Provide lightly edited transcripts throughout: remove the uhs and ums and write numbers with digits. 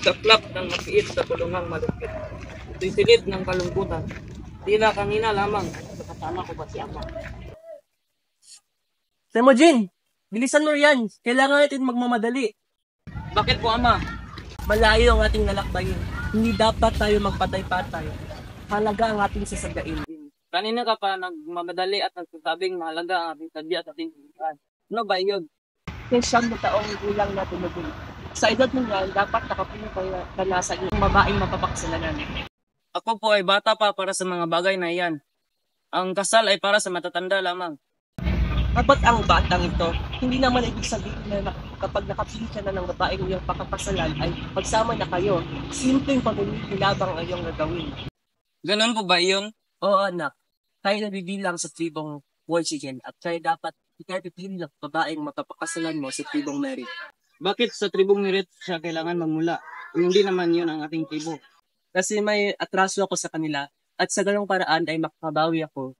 Nagkaklap ng napiit sa tulungang malupit. Ito'y silid ng kalungkutan. Tila kanina lamang, nakasama ko ba si Ama? Temujin, bilisan mo yan. Kailangan natin magmamadali. Bakit po, Ama? Malayo ang ating lalakbayin. Hindi dapat tayo magpatay-patay. Halaga ang ating sasagain. Kanina ka pa nagmamadali at nagsasabing mahalaga ang ating sadya at ating pilihan. Ano ba yun? Yung 9 taong gulang na Temujin. Sa edad mo yan, dapat nakapuno ka na sa iyong babaeng mapapaksalanan. Ako po ay bata pa para sa mga bagay na iyan. Ang kasal ay para sa matatanda lamang. Kabat ang batang ito, hindi naman ibig sabihin na kapag nakapili ka na ng babaeng iyong pakapasalan ay pagsama na kayo, simpleng pagmimilabang ang iyong gagawin. Ganun po ba yun? Oo anak, tayo nabibilang sa tribong Wolchigen at kaya dapat ikaw pipili ng babaeng mapapakasalan mo sa tribong Mary. Bakit sa tribong ni Rit siya kailangan magmula? Hindi naman yun ang ating tribo. Kasi may atraso ako sa kanila at sa ganong paraan ay makakabawi ako.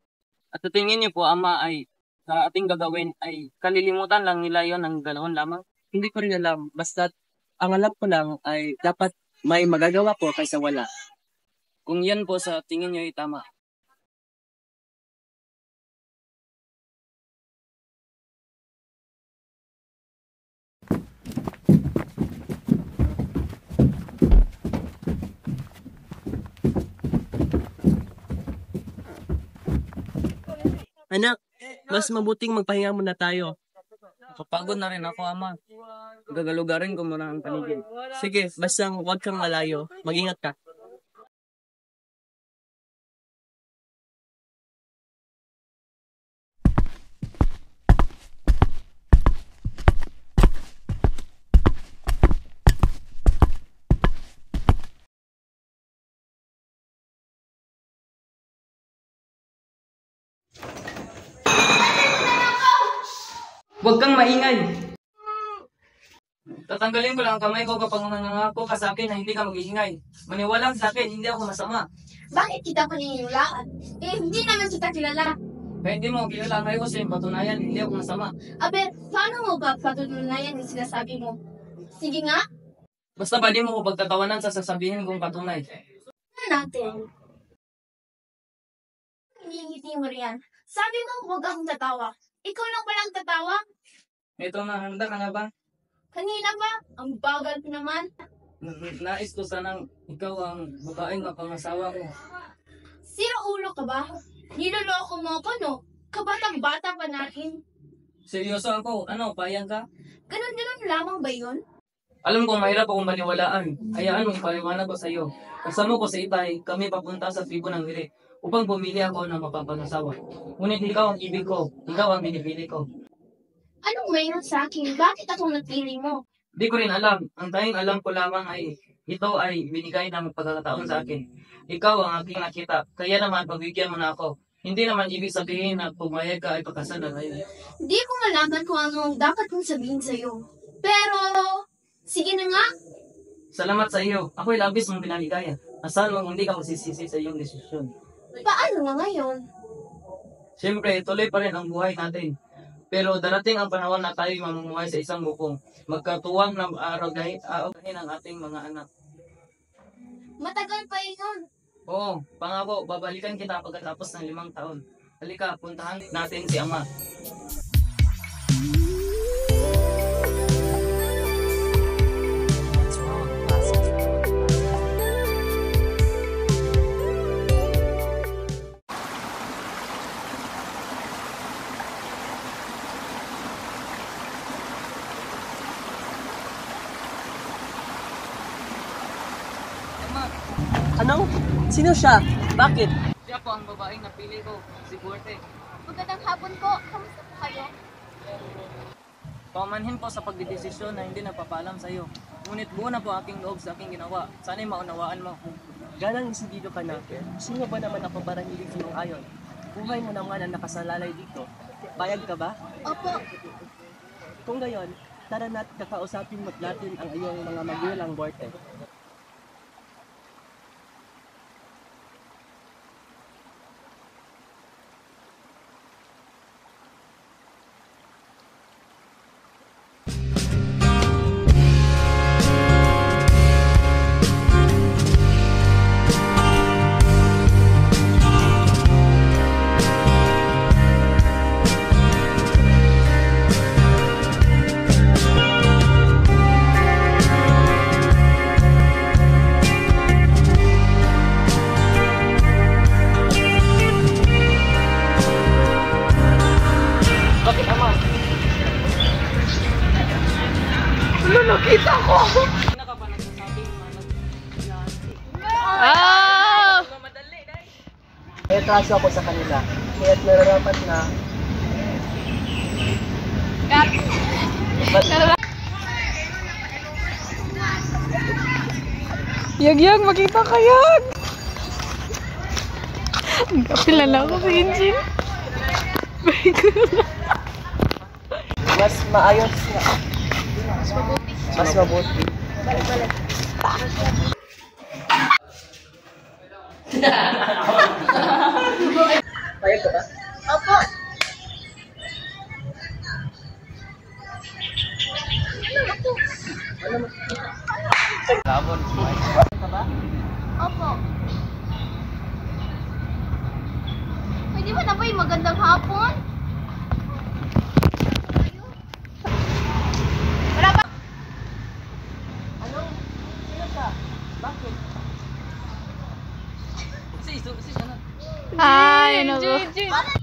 At sa tingin niyo po, Ama, ay sa ating gagawin ay kalilimutan lang nila yon ng galawan lamang? Hindi ko rin alam, basta ang alam ko lang ay dapat may magagawa po kaysa wala. Kung yan po sa tingin niyo ay tama. Anak, mas mabuting magpahinga muna tayo. Kapagod na rin ako, Ama. Gagalugarin ko muna ang paligid. Sige, basta huwag kang malayo. Mag-ingat ka. Huwag kang maingay! Tatanggalin ko lang ang kamay ko kapag nangangako ka sa akin na hindi ka mag-iingay. Maniwala sa akin, hindi ako masama. Bakit kita paniniwalaan? Hindi naman kita kilala. Kaya hindi mo kilala kayo kasi patunayan, hindi ako masama. Aber, paano mo ba patutunayan yung sinasabi mo? Sige nga, Basta ba di mo ko pagtatawanan sa sasabihin kong patunay? ano natin? Hingiti mo riyan. Sabi mo, huwag akong tatawa. Ikaw lang palang tatawa? Ito na, handa ka na ba? Kanina ba? Ang bagal ko naman. Nais ko sanang ikaw ang babaeng mapangasawa ko. Sira ulo ka ba? Niloloko mo ako, no? Kabatang-bata pa natin. Seryoso ako, ano, payag ka? Ganon-ganon lamang ba yun? Alam kong mahirap akong maniwalaan. Hayaan mo ipaliwanag ko sa iyo. Kasama ko sa Itay, kami papunta sa tribo ng Hiri upang bumili ako ng mapapangasawa. Ngunit ikaw ang ibig ko, ikaw ang binibili ko. Anong mayroon sa akin? Bakit ako napili mo? Di ko rin alam. Ang tanging alam ko lamang ay ito ay binigay ng pagkakataon sa akin. Ikaw ang aking nakita, kaya naman pagbigyan mo na ako. Hindi naman ibig sabihin na pumayag ka ay pagkasal na tayo. Di ko malaman kung ano ang dapat kong sabihin sa'yo. Pero, sige na nga. Salamat sa iyo. Ako'y labis mong pinaligaya. Asahan mong hindi ka magsisisi sa iyong desisyon. Paano na ngayon? Siyempre, tuloy pa rin ang buhay natin. Pero darating ang panahon na tayo mamumuhay sa isang bukong. Magkatuwang na aaragahin ang ating mga anak. Matagal pa yun. Oo, pangako, babalikan kita pagkatapos ng 5 taon. Halika, puntahan natin si Ama. Ama, Anong? Sino siya? Bakit? siya po ang babaeng napili ko, si Buerte. Magandang hapon po. Kamusta po kayo? Paumanhin po sa pagdidesisyon na hindi nagpapaalam sa iyo. Ngunit buo na po aking loob sa aking ginawa. Sana'y maunawaan mo. Ganang isidido ka na. Sino ba naman ako para hindi sinong ayon? Buhay mo naman ang nakasalalay dito. Payag ka ba? Opo. Kung gayon, tara na't kakausapin mo natin ang iyong mga magulang, Borte. nakita ko! Hindi ka pa nagsasabi yung mga Ah! May traso ako sa kanila. Kaya't nararapat na Yag, makita ka yag! Kapila na ako sa engine. mas maayos na. Mas mabuti. Payag ka ba? Opo. Labon. Ka ba? Opo. Pwede ba na ba yung magandang hapon? Wala ba? Anong? Sino ka? Bakit? si ano? Ay, naku. Paano